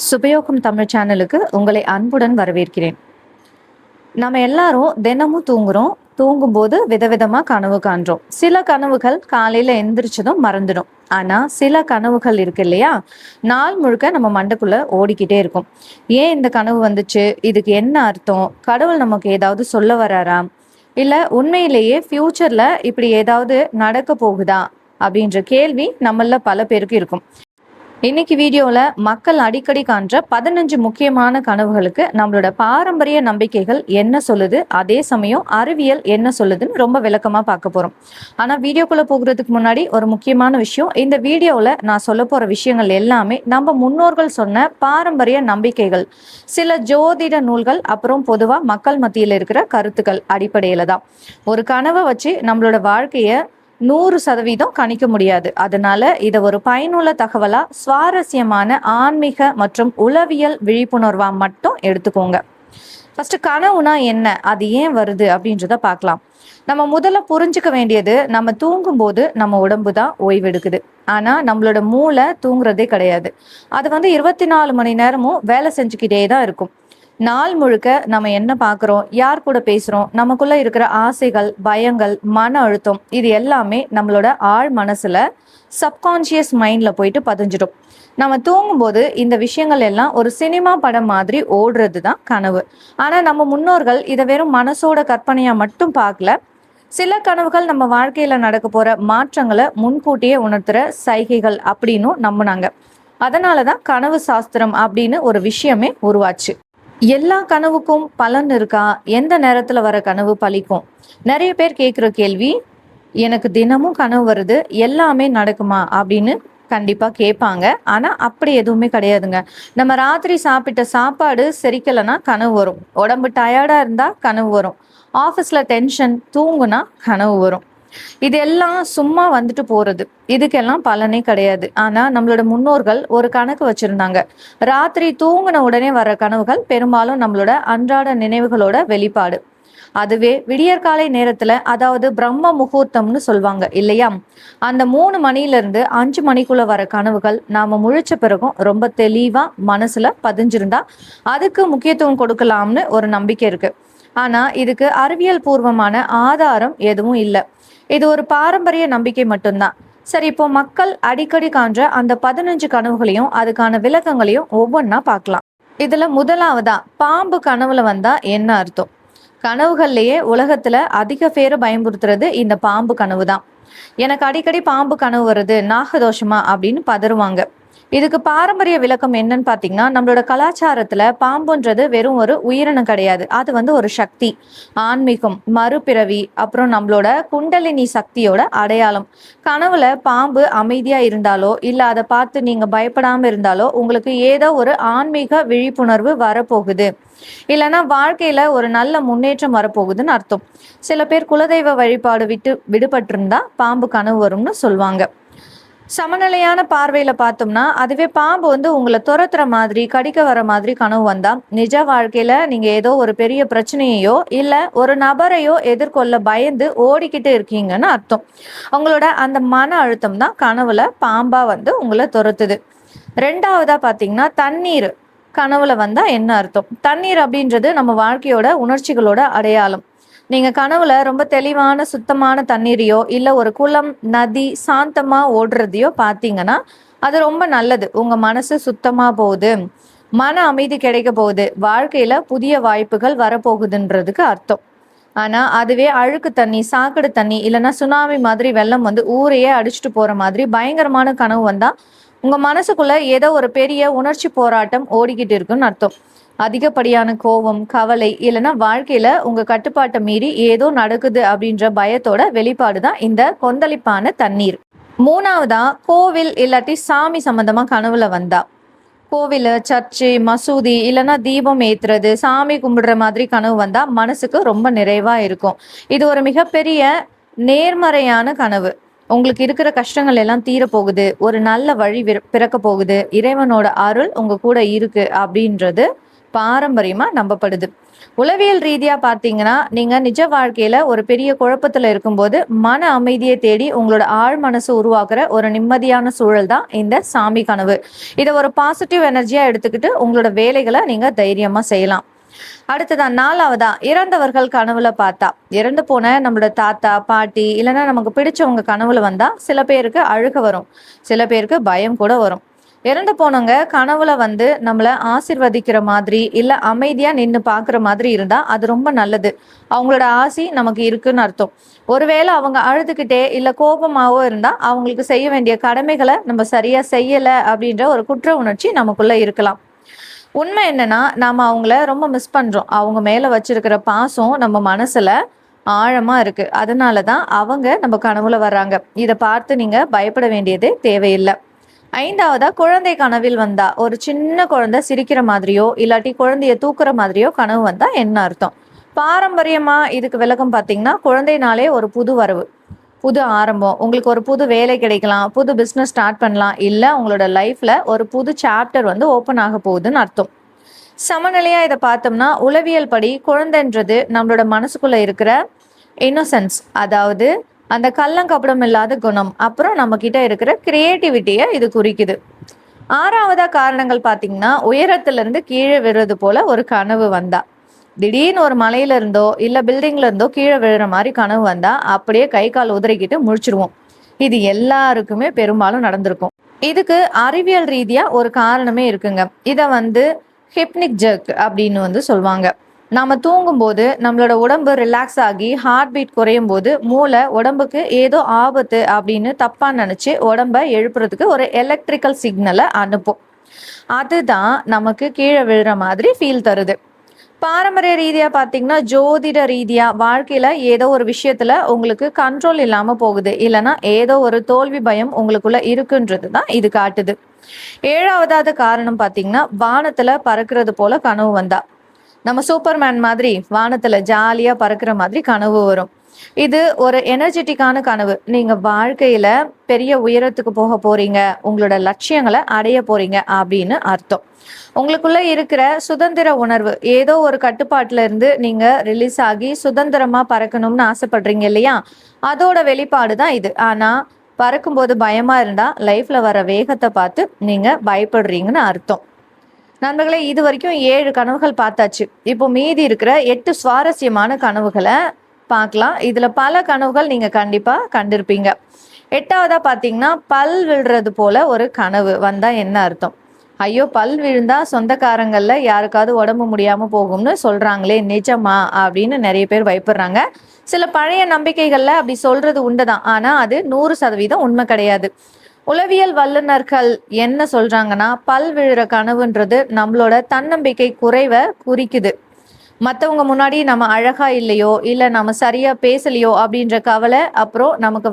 சுபயோகம் தமிழ் சேனலுக்கு உங்களை அன்புடன் வரவேற்கிறேன். நம்ம எல்லாரும் தினமும் தூங்குறோம். தூங்கும்போது விதவிதமா கனவு காண்றோம். சில கனவுகள் காலையில எந்திரிச்சதும் மறந்துடும். ஆனா சில கனவுகள் இருக்கு இல்லையா, நாள் முழுக்க நம்ம மண்டைக்குள்ள ஓடிக்கிட்டே இருக்கும். ஏன் இந்த கனவு வந்துச்சு, இதுக்கு என்ன அர்த்தம், கடவுள் நமக்கு ஏதாவது சொல்ல வராரா, இல்ல உண்மையிலேயே ஃபியூச்சர்ல இப்படி ஏதாவது நடக்க போகுதா அப்படின்ற கேள்வி நம்மள பல பேருக்கு இருக்கும். இன்னைக்கு வீடியோல மக்கள் அடிக்கடி காண்ற 15 முக்கியமான கனவுகளுக்கு நம்மளோட பாரம்பரிய நம்பிக்கைகள் என்ன சொல்லுது, அதே சமயம் அறிவியல் என்ன சொல்லுதுன்னு ரொம்ப விளக்கமா பார்க்க போறோம். ஆனா வீடியோக்குள்ள போகிறதுக்கு முன்னாடி ஒரு முக்கியமான விஷயம், இந்த வீடியோல நான் சொல்ல போற விஷயங்கள் எல்லாமே நம்ம முன்னோர்கள் சொன்ன பாரம்பரிய நம்பிக்கைகள், சில ஜோதிட நூல்கள், அப்புறம் பொதுவா மக்கள் மத்தியில் இருக்கிற கருத்துக்கள் அடிப்படையில தான். ஒரு கனவை வச்சு நம்மளோட வாழ்க்கைய 100% கணிக்க முடியாது. அதனால இதை ஒரு பயனுள்ள தகவலா, சுவாரஸ்யமான ஆன்மீக மற்றும் உளவியல் விழிப்புணர்வா மட்டும் எடுத்துக்கோங்க. ஃபர்ஸ்ட் கனவுனா என்ன, அது ஏன் வருது அப்படின்றத பார்க்கலாம். நம்ம முதல்ல புரிஞ்சுக்க வேண்டியது, நம்ம தூங்கும் போது நம்ம உடம்பு தான் ஓய்வெடுக்குது. ஆனா நம்மளோட மூளை தூங்குறதே கிடையாது. அது 24 மணி நேரமும் வேலை செஞ்சுக்கிட்டே தான் இருக்கும். நாள் முழுக்க நம்ம என்ன பார்க்குறோம், யார் கூட பேசுகிறோம், நமக்குள்ள இருக்கிற ஆசைகள், பயங்கள், மன அழுத்தம், இது எல்லாமே நம்மளோட ஆழ் மனசுல சப்கான்ஷியஸ் மைண்ட்ல போயிட்டு பதிஞ்சிடும். நம்ம தூங்கும்போது இந்த விஷயங்கள் எல்லாம் ஒரு சினிமா படம் மாதிரி ஓடுறது தான் கனவு. ஆனா நம்ம முன்னோர்கள் இதை வெறும் மனசோட கற்பனையா மட்டும் பார்க்கல. சில கனவுகள் நம்ம வாழ்க்கையில நடக்க போற மாற்றங்களை முன்கூட்டியே உணர்த்துற சைகைகள் அப்படின்னு நம்பினாங்க. அதனாலதான் கனவு சாஸ்திரம் அப்படின்னு ஒரு விஷயமே உருவாச்சு. எல்லா கனவுக்கும் பலன் இருக்கா, எந்த நேரத்துல வர கனவு பலிக்கும்? நிறைய பேர் கேட்குற கேள்வி, எனக்கு தினமும் கனவு வருது, எல்லாமே நடக்குமா அப்படின்னு கண்டிப்பா கேட்பாங்க. ஆனா அப்படி எதுவுமே கிடையாதுங்க. நம்ம ராத்திரி சாப்பிட்ட சாப்பாடு செரிக்கலைன்னா கனவு வரும், உடம்பு டயர்டா இருந்தா கனவு வரும், ஆஃபீஸ்ல டென்ஷன், தூங்குனா கனவு வரும். இது எல்லாம் சும்மா வந்துட்டு போறது, இதுக்கெல்லாம் பலனே கிடையாது. ஆனா நம்மளோட முன்னோர்கள் ஒரு கணக்கு வச்சிருந்தாங்க. ராத்திரி தூங்கின உடனே வர கனவுகள் பெரும்பாலும் நம்மளோட அன்றாட நினைவுகளோட வெளிப்பாடு. அதுவே விடியற்காலை நேரத்துல, அதாவது பிரம்ம முகூர்த்தம்னு சொல்லுவாங்க இல்லையா, அந்த 3 மணில இருந்து 5 மணிக்குள்ள வர கனவுகள் நாம முழிச்ச பிறகும் ரொம்ப தெளிவா மனசுல பதிஞ்சிருந்தா அதுக்கு முக்கியத்துவம் கொடுக்கலாம்னு ஒரு நம்பிக்கை இருக்கு. ஆனா இதுக்கு அறிவியல் பூர்வமான ஆதாரம் எதுவும் இல்லை. இது ஒரு பாரம்பரிய நம்பிக்கை மட்டும்தான். சரி, இப்போ மக்கள் அடிக்கடி காண்ற அந்த 15 கனவுகளையும் அதுக்கான விளக்கங்களையும் ஒவ்வொன்றா பார்க்கலாம். இதுல முதலாவதா, பாம்பு கனவுல வந்தா என்ன அர்த்தம்? கனவுகள்லயே உலகத்துல அதிக பேரை பயன்படுத்துறது இந்த பாம்பு கனவு தான். எனக்கு அடிக்கடி பாம்பு கனவு வருது, நாகதோஷமா அப்படின்னு பதறுவாங்க. இதுக்கு பாரம்பரிய விளக்கம் என்னன்னு பாத்தீங்கன்னா, நம்மளோட கலாச்சாரத்துல பாம்புன்றது வெறும் ஒரு உயிரினம் கிடையாது. அது ஒரு சக்தி, ஆன்மீகம், மறுபிறவி, அப்புறம் நம்மளோட குண்டலினி சக்தியோட அடையாளம். கனவுல பாம்பு அமைதியா இருந்தாலோ இல்ல அதை பார்த்து நீங்க பயப்படாம இருந்தாலோ உங்களுக்கு ஏதோ ஒரு ஆன்மீக விழிப்புணர்வு வரப்போகுது, இல்லைன்னா வாழ்க்கையில ஒரு நல்ல முன்னேற்றம் வரப்போகுதுன்னு அர்த்தம். சில பேர் குலதெய்வ வழிபாடு விடுபட்டிருந்தா பாம்பு கனவு வரும்னு சொல்லுவாங்க. சமநிலையான பார்வையில பார்த்தோம்னா, அதுவே பாம்பு உங்களை துரத்துற மாதிரி, கடிக்க வர மாதிரி கனவு வந்தா நிஜ வாழ்க்கையில நீங்க ஏதோ ஒரு பெரிய பிரச்சனையோ இல்ல ஒரு நபரையோ எதிர்கொள்ள பயந்து ஓடிக்கிட்டு இருக்கீங்கன்னு அர்த்தம். உங்களோட அந்த மன அழுத்தம் தான் கனவுல பாம்பா உங்களை துரத்துது. ரெண்டாவதா பாத்தீங்கன்னா, தண்ணீர் கனவுல வந்தா என்ன அர்த்தம்? தண்ணீர் அப்படின்றது நம்ம வாழ்க்கையோட உணர்ச்சிகளோட அடையாளம். நீங்க கனவுல ரொம்ப தெளிவான சுத்தமான தண்ணீரையோ இல்ல ஒரு குளம், நதி சாந்தமா ஓடுறதையோ பார்த்தீங்கன்னா அது ரொம்ப நல்லது. உங்க மனசு சுத்தமா போகுது, மன அமைதி கிடைக்க போகுது, வாழ்க்கையில புதிய வாய்ப்புகள் வரப்போகுதுன்றதுக்கு அர்த்தம். ஆனா அதுவே அழுக்கு தண்ணி, சாக்கடை தண்ணி, இல்லைன்னா சுனாமி மாதிரி வெள்ளம் ஊரையே அடிச்சுட்டு போற மாதிரி பயங்கரமான கனவு வந்தா உங்க மனசுக்குள்ள ஏதோ ஒரு பெரிய உணர்ச்சி போராட்டம் ஓடிக்கிட்டு இருக்குன்னு அர்த்தம். அதிகப்படியான கோபம், கவலை, இல்லைன்னா வாழ்க்கையில உங்க கட்டுப்பாட்டை மீறி ஏதோ நடக்குது அப்படின்ற பயத்தோட வெளிப்பாடுதான் இந்த கொந்தளிப்பான தண்ணீர். மூணாவதா, கோவில் இல்லாட்டி சாமி சம்பந்தமா கனவுல வந்தா, கோவில், சர்ச்சு, மசூதி, இல்லைன்னா தீபம் ஏத்துறது, சாமி கும்பிடுற மாதிரி கனவு வந்தா மனசுக்கு ரொம்ப நிறைவா இருக்கும். இது ஒரு மிகப்பெரிய நேர்மறையான கனவு. உங்களுக்கு இருக்கிற கஷ்டங்கள் எல்லாம் தீரப்போகுது, ஒரு நல்ல வழி பிறக்க போகுது, இறைவனோட அருள் உங்க கூட இருக்கு அப்படின்றது பாரம்பரியமா நம்பப்படுது. உளவியல் ரீதியா பார்த்தீங்கன்னா, நீங்க நிஜ வாழ்க்கையில ஒரு பெரிய குழப்பத்துல இருக்கும்போது மன அமைதியை தேடி உங்களோட ஆழ் மனசு உருவாக்குற ஒரு நிம்மதியான சூழல் தான் இந்த சாமி கனவு. இதை ஒரு பாசிட்டிவ் எனர்ஜியா எடுத்துக்கிட்டு உங்களோட வேலைகளை நீங்க தைரியமா செய்யலாம். அடுத்ததான் 4வதா இறந்தவர்கள் கனவுல பார்த்தா, இறந்து போன நம்மளோட தாத்தா பாட்டி இல்லைன்னா நமக்கு பிடிச்சவங்க கனவுல வந்தா சில பேருக்கு அழுக வரும், சில பேருக்கு பயம் கூட வரும். இறந்து போனவங்க கனவுல வந்து நம்மள ஆசிர்வதிக்கிற மாதிரி இல்ல அமைதியா நின்று பாக்குற மாதிரி இருந்தா அது ரொம்ப நல்லது. அவங்களோட ஆசி நமக்கு இருக்குன்னு அர்த்தம். ஒருவேளை அவங்க அழுதுகிட்டே இல்ல கோபமாவோ இருந்தா அவங்களுக்கு செய்ய வேண்டிய கடமைகளை நம்ம சரியா செய்யல அப்படின்ற ஒரு குற்ற உணர்ச்சி நமக்குள்ள இருக்கலாம். உண்மை என்னன்னா நாம அவங்கள ரொம்ப மிஸ் பண்றோம். அவங்க மேல வச்சிருக்கிற பாசம் நம்ம மனசுல ஆழமா இருக்கு. அதனாலதான் அவங்க நம்ம கனவுல வர்றாங்க. இதை பார்த்து நீங்க பயப்பட வேண்டியது தேவையில்லை. 5வதா குழந்தை கனவில் வந்தா, ஒரு சின்ன குழந்தை சிரிக்கிற மாதிரியோ இல்லாட்டி குழந்தைய தூக்குற மாதிரியோ கனவு வந்தா என்ன அர்த்தம்? பாரம்பரியமா இதுக்கு விளக்கம் பார்த்தீங்கன்னா, குழந்தைனாலே ஒரு புது வரவு, புது ஆரம்பம், உங்களுக்கு ஒரு புது வேலை கிடைக்கலாம், புது பிஸ்னஸ் ஸ்டார்ட் பண்ணலாம், இல்ல உங்களோட லைஃப்ல ஒரு புது சாப்டர் வந்து ஓப்பன் ஆக போகுதுன்னு அர்த்தம். சமநிலையா இதை பார்த்தோம்னா உளவியல் படி குழந்தைன்றது நம்மளோட மனசுக்குள்ள இருக்கிற இன்னோசன்ஸ், அதாவது அந்த கள்ளங்கப்படம் இல்லாத குணம், அப்புறம் நம்ம கிட்ட இருக்கிற கிரியேட்டிவிட்டியை இது குறிக்குது. 6வதா காரணங்கள் பார்த்தீங்கன்னா, உயரத்துல இருந்து கீழே விழுறது போல ஒரு கனவு வந்தா, திடீர்னு ஒரு மலையில இருந்தோ இல்ல பில்டிங்ல இருந்தோ கீழே விழுற மாதிரி கனவு வந்தா அப்படியே கை கால் உதறிக்கிட்டு முழிச்சிருவோம். இது எல்லாருக்குமே பெரும்பாலும் நடந்திருக்கும். இதுக்கு அறிவியல் ரீதியா ஒரு காரணமே இருக்குங்க. இதை வந்து ஹிப்னிக் ஜெர்க் அப்படின்னு வந்து சொல்லுவாங்க. நாம தூங்கும்போது நம்மளோட உடம்பு ரிலாக்ஸ் ஆகி ஹார்ட் பீட் குறையும் போது மூளை உடம்புக்கு ஏதோ ஆபத்து அப்படின்னு தப்பா நினைச்சு உடம்ப எழுப்புறதுக்கு ஒரு எலக்ட்ரிக்கல் சிக்னலை அனுப்பும். அதுதான் நமக்கு கீழே விழுற மாதிரி ஃபீல் தருது. பாரம்பரிய ரீதியா பாத்தீங்கன்னா, ஜோதிட ரீதியா வாழ்க்கையில ஏதோ ஒரு விஷயத்துல உங்களுக்கு கண்ட்ரோல் இல்லாம போகுது, இல்லைன்னா ஏதோ ஒரு தோல்வி பயம் உங்களுக்குள்ள இருக்குன்றது தான் இது காட்டுது. 7வதாவது காரணம் பாத்தீங்கன்னா, வானத்துல பறக்கிறது போல கனவு வந்தா, நம்ம சூப்பர்மேன் மாதிரி வானத்துல ஜாலியா பறக்கிற மாதிரி கனவு வரும். இது ஒரு எனர்ஜெட்டிக்கான கனவு. நீங்க வாழ்க்கையில பெரிய உயரத்துக்கு போக போறீங்க, உங்களோட லட்சியங்களை அடைய போறீங்க அப்படின்னு அர்த்தம். உங்களுக்குள்ள இருக்கிற சுதந்திர உணர்வு, ஏதோ ஒரு கட்டுப்பாட்டுல இருந்து நீங்க ரிலீஸ் ஆகி சுதந்திரமா பறக்கணும்னு ஆசைப்படுறீங்க இல்லையா, அதோட வெளிப்பாடு தான் இது. ஆனா பறக்கும்போது பயமா இருந்தா லைஃப்ல வர வேகத்தை பார்த்து நீங்க பயப்படுறீங்கன்னு அர்த்தம். நண்பர்களே, இது வரைக்கும் 7 கனவுகள் பார்த்தாச்சு. இப்போ மீதி இருக்கிற 8 சுவாரஸ்யமான கனவுகளை பார்க்கலாம். இதுல பல கனவுகள் நீங்க கண்டிப்பா கண்டிருப்பீங்க. 8வதா பாத்தீங்கன்னா, பல் விழுறது போல ஒரு கனவு வந்தா என்ன அர்த்தம்? ஐயோ, பல் விழுந்தா சொந்தக்காரங்கள்ல யாருக்காவது உடம்பு முடியாம போகும்னு சொல்றாங்களே, நிஜமா அப்படின்னு நிறைய பேர் பயப்படுறாங்க. சில பழைய நம்பிக்கைகள்ல அப்படி சொல்றது உண்டுதான், ஆனா அது 100% உண்மை கிடையாது. உளவியல் வல்லுநர்கள் என்ன சொல்றாங்கன்னா, பல் விழுற கனவுன்றது நம்மளோட தன்னம்பிக்கை குறைவை குறிக்குது. மற்றவங்க முன்னாடி நம்ம அழகா இல்லையோ இல்ல நம்ம சரியா பேசலையோ அப்படின்ற கவலை, அப்புறம் நமக்கு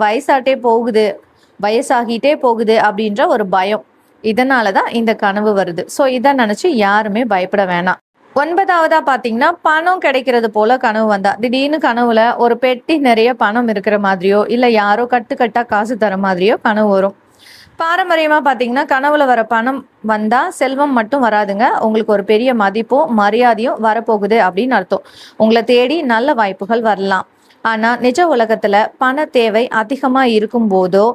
வயசாகிட்டே போகுது அப்படின்ற ஒரு பயம், இதனாலதான் இந்த கனவு வருது. ஸோ இதை நினைச்சு யாருமே பயப்பட வேணாம். 9வதா பாத்தீங்கன்னா, பணம் கிடைக்கிறது போல கனவு வந்தா, திடீர்னு கனவுல ஒரு பெட்டி நிறைய பணம் இருக்கிற மாதிரியோ இல்ல யாரோ கட்டுக்கட்டா காசு தர மாதிரியோ கனவு வரும். பாரம்பரியமா பாத்தீங்கன்னா, கனவுல வர பணம் வந்தா செல்வம் மட்டும் வராதுங்க, உங்களுக்கு ஒரு பெரிய மதிப்பும் மரியாதையும் வரப்போகுது அப்படின்னு அர்த்தம். உங்களை தேடி நல்ல வாய்ப்புகள் வரலாம். ஆனா நிஜ உலகத்துல பண தேவை அதிகமா இருக்கும் போதோ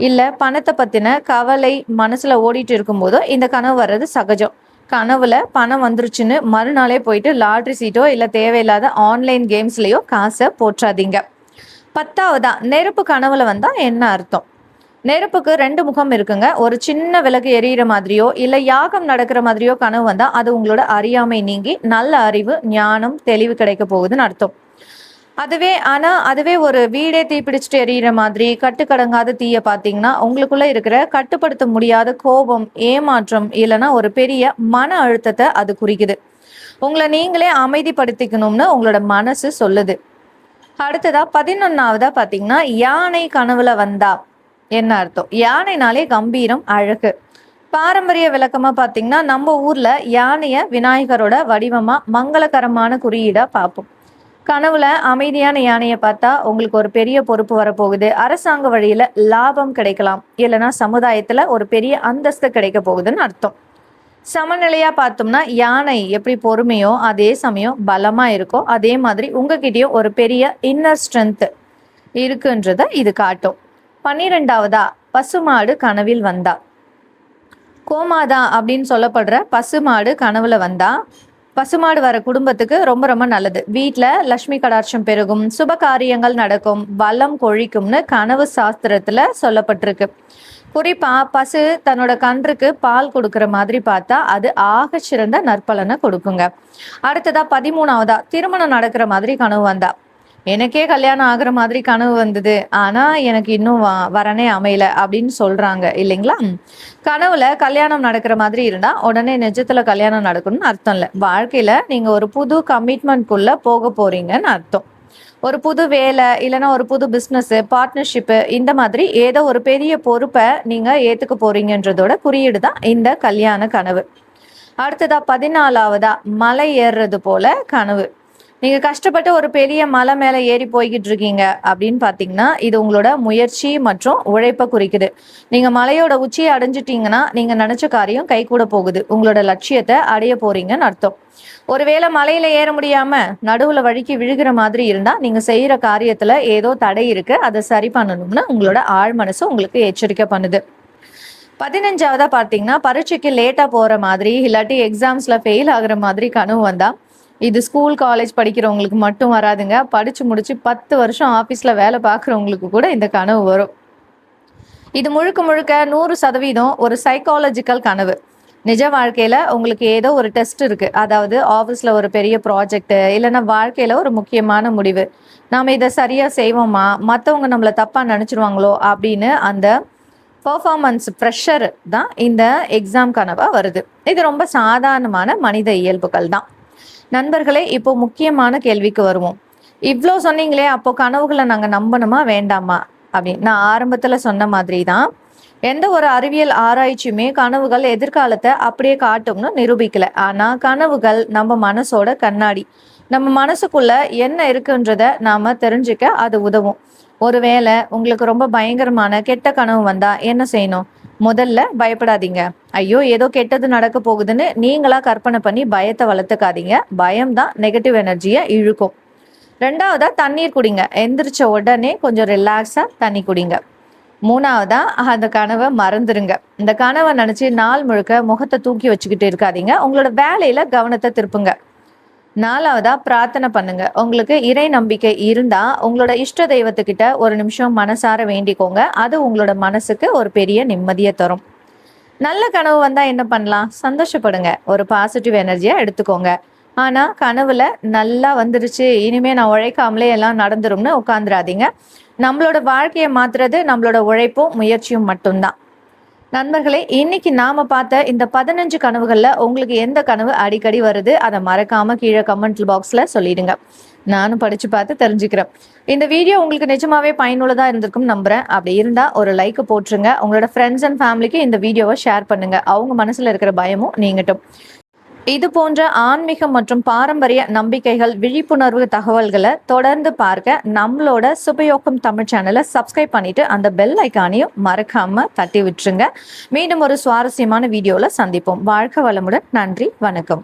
இல்ல பணத்தை பத்தின கவலை மனசுல ஓடிட்டு இருக்கும் போதோ இந்த கனவு வர்றது சகஜம். கனவுல பணம் வந்துருச்சுன்னு மறுநாளே போயிட்டு லாட்ரி சீட்டோ இல்ல தேவையில்லாத ஆன்லைன் கேம்ஸ்லயோ காசை போற்றாதீங்க. 10வதா நெருப்பு கனவுல வந்தா என்ன அர்த்தம்? நெருப்புக்கு 2 முகம் இருக்குங்க. ஒரு சின்ன விளக்கு எரியிற மாதிரியோ இல்ல யாகம் நடக்கிற மாதிரியோ கனவு வந்தா அது உங்களோட அறியாமை நீங்கி நல்ல அறிவு, ஞானம், தெளிவு கிடைக்க போகுதுன்னு அர்த்தம். அதுவே ஒரு வீடே தீப்பிடிச்சிட்டு எரியிற மாதிரி கட்டுக்கடங்காத தீய பார்த்தீங்கன்னா, உங்களுக்குள்ள இருக்கிற கட்டுப்படுத்த முடியாத கோபம், ஏமாற்றம் இல்லைன்னா ஒரு பெரிய மன அழுத்தத்தை அது குறிக்குது. உங்களை நீங்களே அமைதிப்படுத்திக்கணும்னு உங்களோட மனசு சொல்லுது. அடுத்ததா 11வதா பாத்தீங்கன்னா, யானை கனவுல வந்தா என்ன அர்த்தம்? யானைனாலே கம்பீரம், அழகு. பாரம்பரிய விளக்கமா பாத்தீங்கன்னா, நம்ம ஊர்ல யானைய விநாயகரோட வடிவமா மங்களகரமான குறியீடா பார்ப்போம். கனவுல அமைதியான யானையை பார்த்தா உங்களுக்கு ஒரு பெரிய பொறுப்பு வரப்போகுது, அரசாங்க வழியில லாபம் கிடைக்கலாம், இல்லைன்னா சமுதாயத்துல ஒரு பெரிய அந்தஸ்து கிடைக்க போகுதுன்னு அர்த்தம். சமநிலையா பார்த்தோம்னா யானை எப்படி பொறுமையோ அதே சமயம் பலமா இருக்கோ அதே மாதிரி உங்ககிட்டயும் ஒரு பெரிய இன்னர் ஸ்ட்ரென்த் இருக்குன்றத இது காட்டும். 12வதா பசுமாடு கனவில் வந்தா. கோமாதா அப்படின்னு சொல்லப்படுற பசுமாடு கனவுல வந்தா பசுமாடு வர குடும்பத்துக்கு ரொம்ப ரொம்ப நல்லது. வீட்டில் லட்சுமி கடாட்சம் பெருகும், சுப காரியங்கள் நடக்கும், வளம் கொழிக்கும்னு கனவு சாஸ்திரத்துல சொல்லப்பட்டிருக்கு. குறிப்பா பசு தன்னோட கன்றுக்கு பால் கொடுக்குற மாதிரி பார்த்தா அது ஆக சிறந்த நற்பலனை கொடுக்குங்க. அடுத்ததா 13வதா திருமணம் நடக்கிற மாதிரி கனவு வந்தா. எனக்கே கல்யாணம் ஆகுற மாதிரி கனவு வந்தது, ஆனா எனக்கு இன்னும் வரனே அமையல அப்படின்னு சொல்றாங்க இல்லைங்களா? கனவுல கல்யாணம் நடக்கிற மாதிரி இருந்தா உடனே நிஜத்துல கல்யாணம் நடக்கணும்னு அர்த்தம் இல்லை. வாழ்க்கையில நீங்க ஒரு புது கமிட்மெண்ட்குள்ள போக போறீங்கன்னு அர்த்தம். ஒரு புது வேலை இல்லைன்னா ஒரு புது பிஸ்னஸ் பார்ட்னர்ஷிப்பு இந்த மாதிரி ஏதோ ஒரு பெரிய பொறுப்பை நீங்க ஏத்துக்க போறீங்கன்றதோட குறியீடு தான் இந்த கல்யாண கனவு. அடுத்ததா 14வதா மலை ஏறுறது போல கனவு. நீங்க கஷ்டப்பட்டு ஒரு பெரிய மலை மேல ஏறி போய்கிட்டு இருக்கீங்க அப்படின்னு பாத்தீங்கன்னா இது உங்களோட முயற்சி மற்றும் உழைப்பை குறிக்குது. நீங்க மலையோட உச்சியை அடைஞ்சிட்டீங்கன்னா நீங்க நினைச்ச காரியம் கை கூட போகுது, உங்களோட லட்சியத்தை அடைய போறீங்கன்னு அர்த்தம். ஒருவேளை மலையில ஏற முடியாம நடுவுல வழுக்கி விழுகிற மாதிரி இருந்தா நீங்க செய்யற காரியத்துல ஏதோ தடை இருக்கு, அதை சரி பண்ணணும்னு உங்களோட ஆழ் மனசு உங்களுக்கு எச்சரிக்கை பண்ணுது. 15வதா பார்த்தீங்கன்னா பரீட்சைக்கு லேட்டா போற மாதிரி இல்லாட்டி எக்ஸாம்ஸ்ல ஃபெயில் ஆகுற மாதிரி கனவு வந்தா இது ஸ்கூல் காலேஜ் படிக்கிறவங்களுக்கு மட்டும் வராதுங்க. படிச்சு முடிச்சு 10 வருஷம் ஆஃபீஸ்ல வேலை பார்க்குறவங்களுக்கு கூட இந்த கனவு வரும். இது முழுக்க முழுக்க 100% ஒரு சைக்காலஜிக்கல் கனவு. நிஜ வாழ்க்கையில உங்களுக்கு ஏதோ ஒரு டெஸ்ட் இருக்கு, அதாவது ஆஃபீஸ்ல ஒரு பெரிய ப்ராஜெக்ட் இல்லைன்னா வாழ்க்கையில ஒரு முக்கியமான முடிவு, நாம இதை சரியா செய்வோமா, மற்றவங்க நம்மளை தப்பா நினைச்சிருவாங்களோ அப்படின்னு அந்த பர்ஃபார்மன்ஸ் ப்ரெஷர் தான் இந்த எக்ஸாம் கனவா வருது. இது ரொம்ப சாதாரணமான மனித இயல்புகள் தான். நண்பர்களே, இப்போ முக்கியமான கேள்விக்கு வருவோம். இவ்வளோ சொன்னீங்களே, அப்போ கனவுகளை நாங்கள் நம்பணுமா வேண்டாமா அப்படின்னு. நான் ஆரம்பத்தில் சொன்ன மாதிரி தான் எந்த ஒரு அறிவியல் ஆராய்ச்சியுமே கனவுகள் எதிர்காலத்தை அப்படியே காட்டும்னு நிரூபிக்கல. ஆனால் கனவுகள் நம்ம மனசோட கண்ணாடி. நம்ம மனசுக்குள்ள என்ன இருக்குன்றத நாம தெரிஞ்சுக்க அது உதவும். ஒருவேளை உங்களுக்கு ரொம்ப பயங்கரமான கெட்ட கனவு வந்தா என்ன செய்யணும்? முதல்ல பயப்படாதீங்க. ஐயோ ஏதோ கெட்டது நடக்க போகுதுன்னு நீங்களா கற்பனை பண்ணி பயத்தை வளர்த்துக்காதீங்க. பயம்தான் நெகட்டிவ் எனர்ஜியை இழுக்கும். 2வதா தண்ணீர் குடிங்க. எந்திரிச்ச உடனே கொஞ்சம் ரிலாக்ஸா தண்ணி குடிங்க. 3வதா அந்த கனவை மறந்துருங்க. இந்த கனவை நினைச்சு நாள் முழுக்க முகத்தை தூக்கி வச்சுக்கிட்டு இருக்காதீங்க. உங்களோட வேலையில கவனத்தை திருப்புங்க. 4வதா பிரார்த்தனை பண்ணுங்க. உங்களுக்கு இறை நம்பிக்கை இருந்தா உங்களோட இஷ்ட தெய்வத்துக்கிட்ட ஒரு நிமிஷம் மனசார வேண்டிக்கோங்க. அது உங்களோட மனசுக்கு ஒரு பெரிய நிம்மதியை தரும். நல்ல கனவு வந்தா என்ன பண்ணலாம்? சந்தோஷப்படுங்க, ஒரு பாசிட்டிவ் எனர்ஜியா எடுத்துக்கோங்க. ஆனா கனவுல நல்லா வந்துருச்சு, இனிமே நான் உழைக்காமலே எல்லாம் நடந்துரும்னு உட்காந்துராதீங்க. நம்மளோட வாழ்க்கையை மாத்துறது நம்மளோட உழைப்பும் முயற்சியும் மட்டும்தான். நண்பர்களே, இன்னைக்கு நாம பார்த்த இந்த 15 கனவுகள்ல உங்களுக்கு எந்த கனவு அடிக்கடி வருது அதை மறக்காம கீழே கமெண்ட் பாக்ஸ்ல சொல்லிடுங்க. நானும் படிச்சு பார்த்து தெரிஞ்சுக்கிறேன். இந்த வீடியோ உங்களுக்கு நிஜமாவே பயனுள்ளதா இருந்திருக்கும் நம்புறேன். அப்படி இருந்தா ஒரு லைக் போட்டுருங்க. உங்களோட ஃப்ரெண்ட்ஸ் அண்ட் ஃபேமிலிக்கு இந்த வீடியோவை ஷேர் பண்ணுங்க. அவங்க மனசுல இருக்கிற பயமும் நீங்கட்டும். இது போன்ற ஆன்மீகம் மற்றும் பாரம்பரிய நம்பிக்கைகள் விழிப்புணர்வு தகவல்களை தொடர்ந்து பார்க்க நம்மளோட சுபயோகம் தமிழ் சேனலை சப்ஸ்கிரைப் பண்ணிட்டு அந்த பெல் ஐக்கானையும் மறக்காம தட்டி விட்டுருங்க. மீண்டும் ஒரு சுவாரஸ்யமான வீடியோல சந்திப்போம். வாழ்க வளமுடன். நன்றி, வணக்கம்.